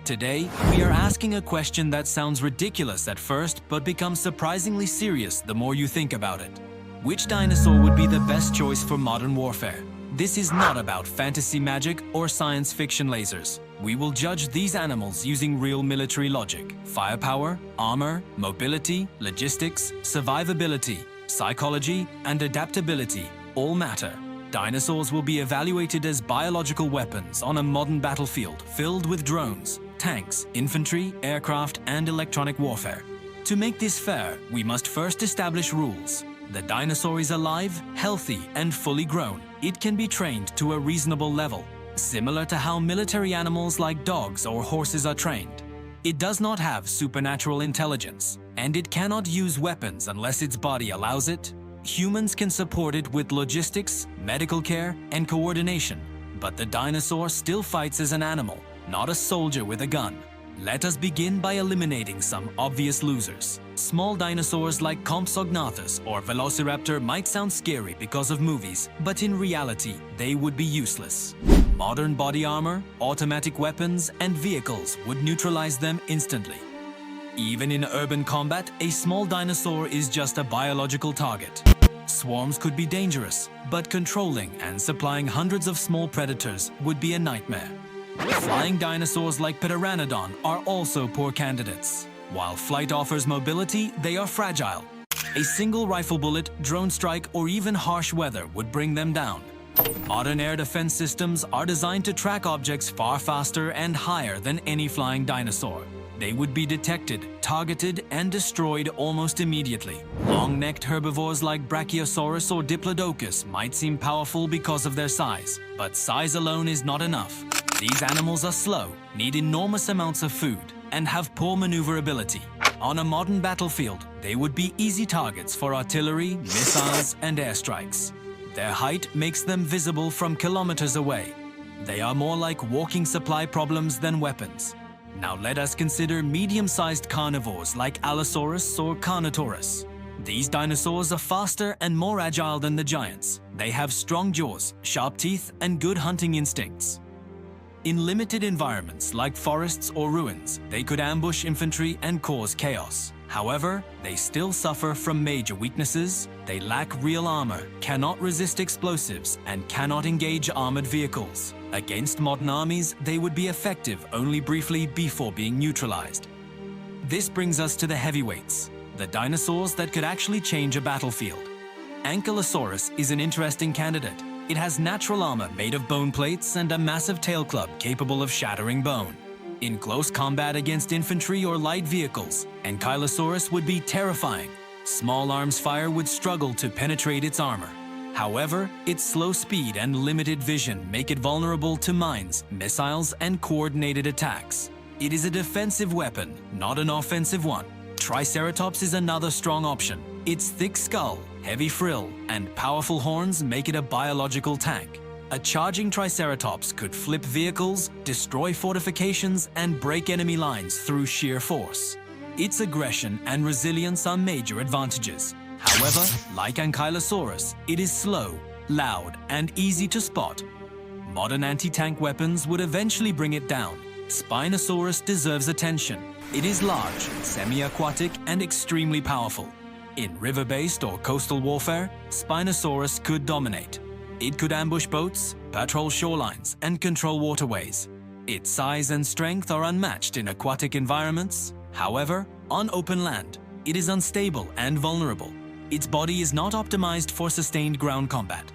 Today, we are asking a question that sounds ridiculous at first but becomes surprisingly serious the more you think about it. Which dinosaur would be the best choice for modern warfare? This is not about fantasy magic or science fiction lasers. We will judge these animals using real military logic. Firepower, armor, mobility, logistics, survivability, psychology, and adaptability all matter. Dinosaurs will be evaluated as biological weapons on a modern battlefield filled with drones, tanks, infantry, aircraft, and electronic warfare. To make this fair, we must first establish rules. The dinosaur is alive, healthy, and fully grown. It can be trained to a reasonable level, similar to how military animals like dogs or horses are trained. It does not have supernatural intelligence, and it cannot use weapons unless its body allows it. Humans can support it with logistics, medical care, and coordination, but the dinosaur still fights as an animal, not a soldier with a gun. Let us begin by eliminating some obvious losers. Small dinosaurs like Compsognathus or Velociraptor might sound scary because of movies, but in reality, they would be useless. Modern body armor, automatic weapons, and vehicles would neutralize them instantly. Even in urban combat, a small dinosaur is just a biological target. Swarms could be dangerous, but controlling and supplying hundreds of small predators would be a nightmare. Flying dinosaurs like Pteranodon are also poor candidates. While flight offers mobility, they are fragile. A single rifle bullet, drone strike, or even harsh weather would bring them down. Modern air defense systems are designed to track objects far faster and higher than any flying dinosaur. They would be detected, targeted, and destroyed almost immediately. Long-necked herbivores like Brachiosaurus or Diplodocus might seem powerful because of their size, but size alone is not enough. These animals are slow, need enormous amounts of food, and have poor maneuverability. On a modern battlefield, they would be easy targets for artillery, missiles, and airstrikes. Their height makes them visible from kilometers away. They are more like walking supply problems than weapons. Now let us consider medium-sized carnivores like Allosaurus or Carnotaurus. These dinosaurs are faster and more agile than the giants. They have strong jaws, sharp teeth, and good hunting instincts. In limited environments like forests or ruins, they could ambush infantry and cause chaos. However, they still suffer from major weaknesses. They lack real armor, cannot resist explosives, and cannot engage armored vehicles. Against modern armies, they would be effective only briefly before being neutralized. This brings us to the heavyweights, the dinosaurs that could actually change a battlefield. Ankylosaurus is an interesting candidate. It has natural armor made of bone plates and a massive tail club capable of shattering bone. In close combat against infantry or light vehicles, Ankylosaurus would be terrifying. Small arms fire would struggle to penetrate its armor. However, its slow speed and limited vision make it vulnerable to mines, missiles, and coordinated attacks. It is a defensive weapon, not an offensive one. Triceratops is another strong option. Its thick skull, heavy frill, and powerful horns make it a biological tank. A charging Triceratops could flip vehicles, destroy fortifications, and break enemy lines through sheer force. Its aggression and resilience are major advantages. However, like Ankylosaurus, it is slow, loud, and easy to spot. Modern anti-tank weapons would eventually bring it down. Spinosaurus deserves attention. It is large, semi-aquatic, and extremely powerful. In river-based or coastal warfare, Spinosaurus could dominate. It could ambush boats, patrol shorelines, and control waterways. Its size and strength are unmatched in aquatic environments. However, on open land, it is unstable and vulnerable. Its body is not optimized for sustained ground combat.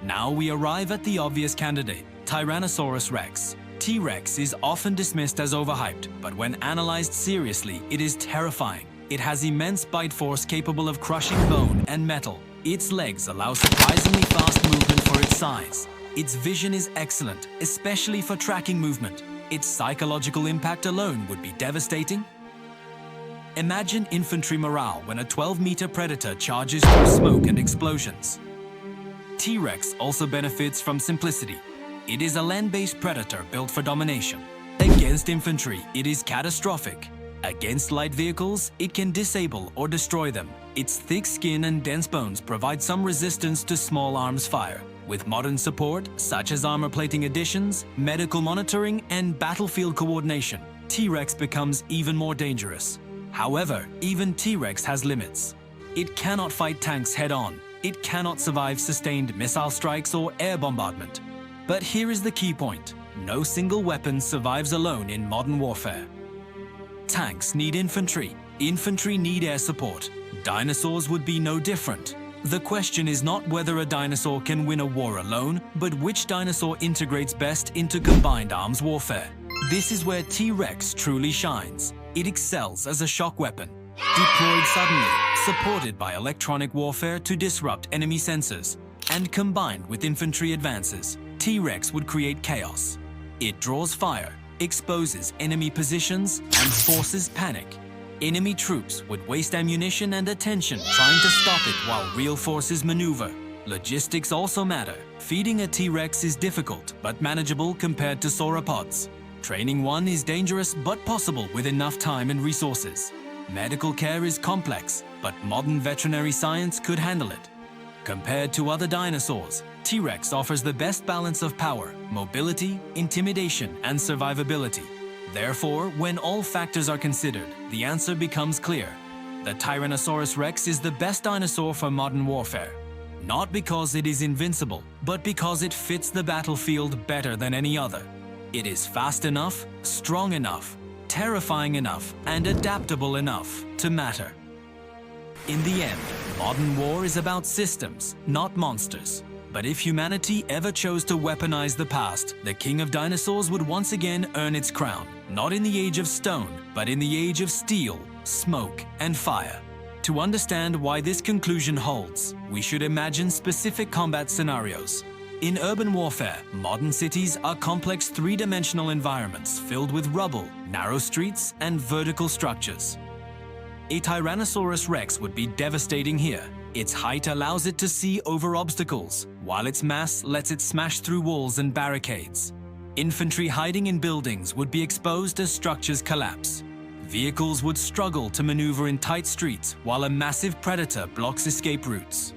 Now we arrive at the obvious candidate, Tyrannosaurus rex. T-Rex is often dismissed as overhyped, but when analyzed seriously, it is terrifying. It has immense bite force capable of crushing bone and metal. Its legs allow surprisingly fast movement for its size. Its vision is excellent, especially for tracking movement. Its psychological impact alone would be devastating. Imagine infantry morale when a 12-meter predator charges through smoke and explosions. T-Rex also benefits from simplicity. It is a land-based predator built for domination. Against infantry, it is catastrophic. Against light vehicles, it can disable or destroy them. Its thick skin and dense bones provide some resistance to small arms fire. With modern support, such as armor plating additions, medical monitoring, and battlefield coordination, T-Rex becomes even more dangerous. However, even T-Rex has limits. It cannot fight tanks head-on. It cannot survive sustained missile strikes or air bombardment. But here is the key point. No single weapon survives alone in modern warfare. Tanks need infantry. Infantry need air support. Dinosaurs would be no different. The question is not whether a dinosaur can win a war alone, but which dinosaur integrates best into combined arms warfare. This is where T-Rex truly shines. It excels as a shock weapon. Deployed suddenly, supported by electronic warfare to disrupt enemy sensors, and combined with infantry advances, T-Rex would create chaos. It draws fire, exposes enemy positions, and forces panic. Enemy troops would waste ammunition and attention trying to stop it while real forces maneuver. Logistics also matter. Feeding a T-Rex is difficult but manageable compared to sauropods. Training one is dangerous but possible with enough time and resources. Medical care is complex, but modern veterinary science could handle it. Compared to other dinosaurs, T-Rex offers the best balance of power, mobility, intimidation, and survivability. Therefore, when all factors are considered, the answer becomes clear. The Tyrannosaurus Rex is the best dinosaur for modern warfare. Not because it is invincible, but because it fits the battlefield better than any other. It is fast enough, strong enough, terrifying enough, and adaptable enough to matter. In the end, modern war is about systems, not monsters. But if humanity ever chose to weaponize the past, the king of dinosaurs would once again earn its crown, not in the age of stone, but in the age of steel, smoke, and fire. To understand why this conclusion holds, we should imagine specific combat scenarios. In urban warfare, modern cities are complex three-dimensional environments filled with rubble, narrow streets, and vertical structures. A Tyrannosaurus Rex would be devastating here. Its height allows it to see over obstacles, while its mass lets it smash through walls and barricades. Infantry hiding in buildings would be exposed as structures collapse. Vehicles would struggle to maneuver in tight streets, while a massive predator blocks escape routes.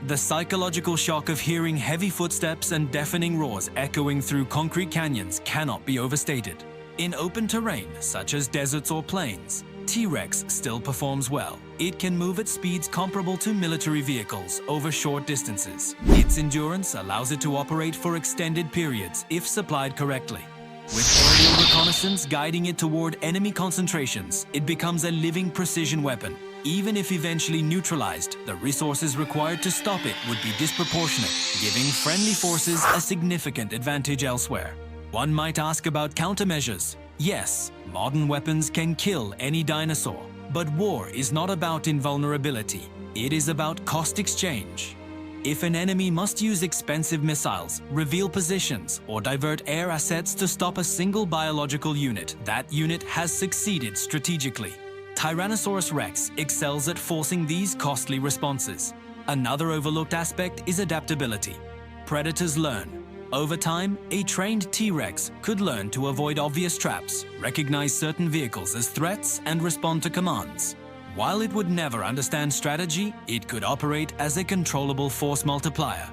The psychological shock of hearing heavy footsteps and deafening roars echoing through concrete canyons cannot be overstated. In open terrain, such as deserts or plains, T-Rex still performs well. It can move at speeds comparable to military vehicles over short distances. Its endurance allows it to operate for extended periods if supplied correctly. With aerial reconnaissance guiding it toward enemy concentrations, it becomes a living precision weapon. Even if eventually neutralized, the resources required to stop it would be disproportionate, giving friendly forces a significant advantage elsewhere. One might ask about countermeasures. Yes, modern weapons can kill any dinosaur, but war is not about invulnerability. It is about cost exchange. If an enemy must use expensive missiles, reveal positions, or divert air assets to stop a single biological unit, that unit has succeeded strategically. Tyrannosaurus Rex excels at forcing these costly responses. Another overlooked aspect is adaptability. Predators learn. Over time, a trained T-Rex could learn to avoid obvious traps, recognize certain vehicles as threats, and respond to commands. While it would never understand strategy, it could operate as a controllable force multiplier.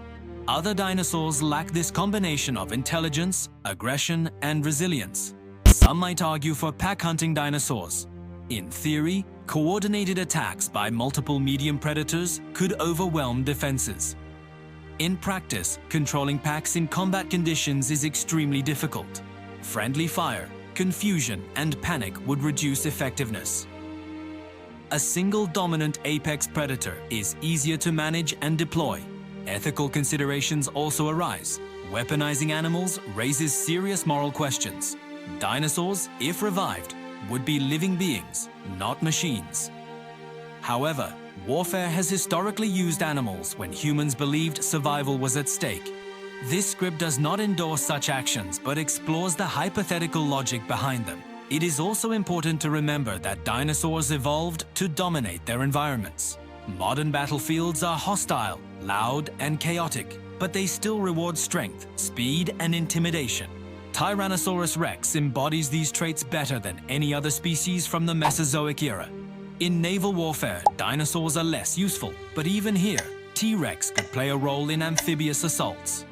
Other dinosaurs lack this combination of intelligence, aggression, and resilience. Some might argue for pack-hunting dinosaurs. In theory, coordinated attacks by multiple medium predators could overwhelm defenses. In practice, controlling packs in combat conditions is extremely difficult. Friendly fire, confusion, and panic would reduce effectiveness. A single dominant apex predator is easier to manage and deploy. Ethical considerations also arise. Weaponizing animals raises serious moral questions. Dinosaurs, if revived, would be living beings, not machines. However, warfare has historically used animals when humans believed survival was at stake. This script does not endorse such actions, but explores the hypothetical logic behind them. It is also important to remember that dinosaurs evolved to dominate their environments. Modern battlefields are hostile, loud, and chaotic, but they still reward strength, speed, and intimidation. Tyrannosaurus Rex embodies these traits better than any other species from the Mesozoic era. In naval warfare, dinosaurs are less useful, but even here, T-Rex could play a role in amphibious assaults.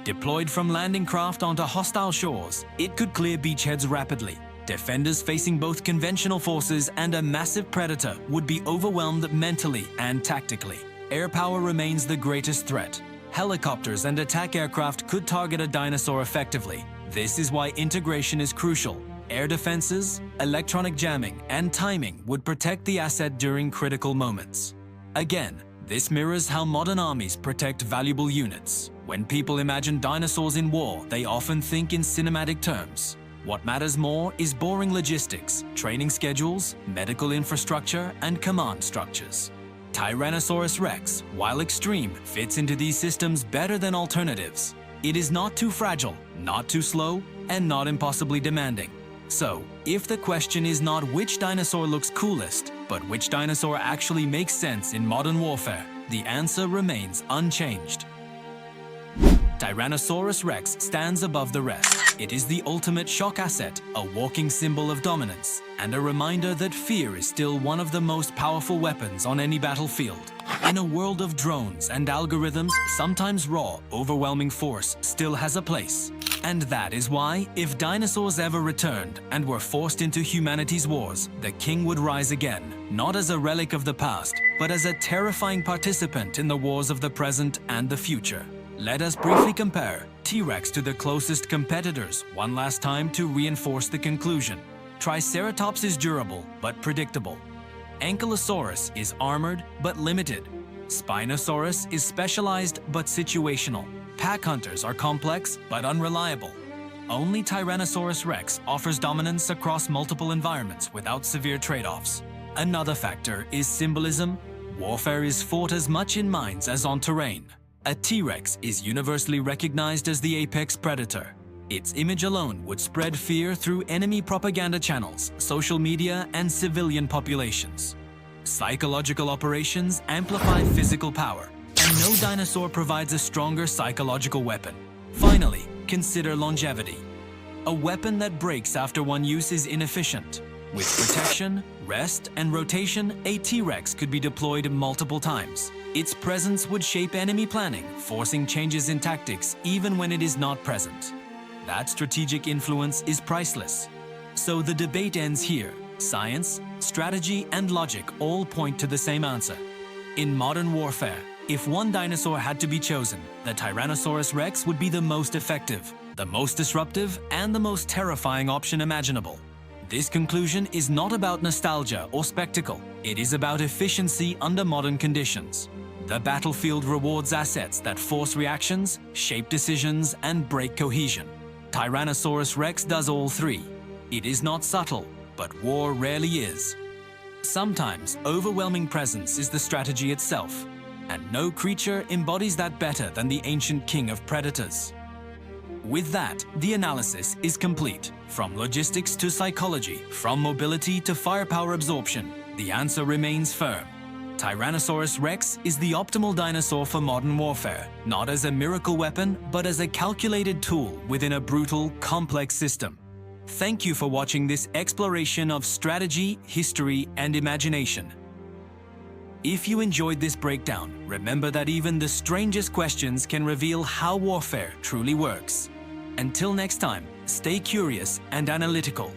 Deployed from landing craft onto hostile shores, it could clear beachheads rapidly. Defenders facing both conventional forces and a massive predator would be overwhelmed mentally and tactically. Air power remains the greatest threat. Helicopters and attack aircraft could target a dinosaur effectively. This is why integration is crucial. Air defenses, electronic jamming, and timing would protect the asset during critical moments. Again, this mirrors how modern armies protect valuable units. When people imagine dinosaurs in war, they often think in cinematic terms. What matters more is boring logistics, training schedules, medical infrastructure, and command structures. Tyrannosaurus rex, while extreme, fits into these systems better than alternatives. It is not too fragile, not too slow, and not impossibly demanding. So, if the question is not which dinosaur looks coolest, but which dinosaur actually makes sense in modern warfare, the answer remains unchanged. Tyrannosaurus rex stands above the rest. It is the ultimate shock asset, a walking symbol of dominance, and a reminder that fear is still one of the most powerful weapons on any battlefield. In a world of drones and algorithms, sometimes raw, overwhelming force still has a place. And that is why, if dinosaurs ever returned and were forced into humanity's wars, the king would rise again, not as a relic of the past, but as a terrifying participant in the wars of the present and the future. Let us briefly compare T-Rex to the closest competitors one last time to reinforce the conclusion. Triceratops is durable but predictable. Ankylosaurus is armored but limited. Spinosaurus is specialized but situational. Pack hunters are complex but unreliable. Only Tyrannosaurus rex offers dominance across multiple environments without severe trade-offs. Another factor is symbolism. Warfare is fought as much in mines as on terrain. A T-Rex is universally recognized as the apex predator. Its image alone would spread fear through enemy propaganda channels, social media, and civilian populations. Psychological operations amplify physical power, and no dinosaur provides a stronger psychological weapon. Finally, consider longevity. A weapon that breaks after one use is inefficient. With protection, rest, and rotation, a T-Rex could be deployed multiple times. Its presence would shape enemy planning, forcing changes in tactics even when it is not present. That strategic influence is priceless. So the debate ends here. Science, strategy, and logic all point to the same answer. In modern warfare, if one dinosaur had to be chosen, the Tyrannosaurus rex would be the most effective, the most disruptive, and the most terrifying option imaginable. This conclusion is not about nostalgia or spectacle. It is about efficiency under modern conditions. The battlefield rewards assets that force reactions, shape decisions, and break cohesion. Tyrannosaurus rex does all three. It is not subtle, but war rarely is. Sometimes overwhelming presence is the strategy itself, and no creature embodies that better than the ancient king of predators. With that, the analysis is complete. From logistics to psychology, from mobility to firepower absorption, the answer remains firm. Tyrannosaurus rex is the optimal dinosaur for modern warfare, not as a miracle weapon, but as a calculated tool within a brutal, complex system. Thank you for watching this exploration of strategy, history, and imagination. If you enjoyed this breakdown, remember that even the strangest questions can reveal how warfare truly works. Until next time, stay curious and analytical.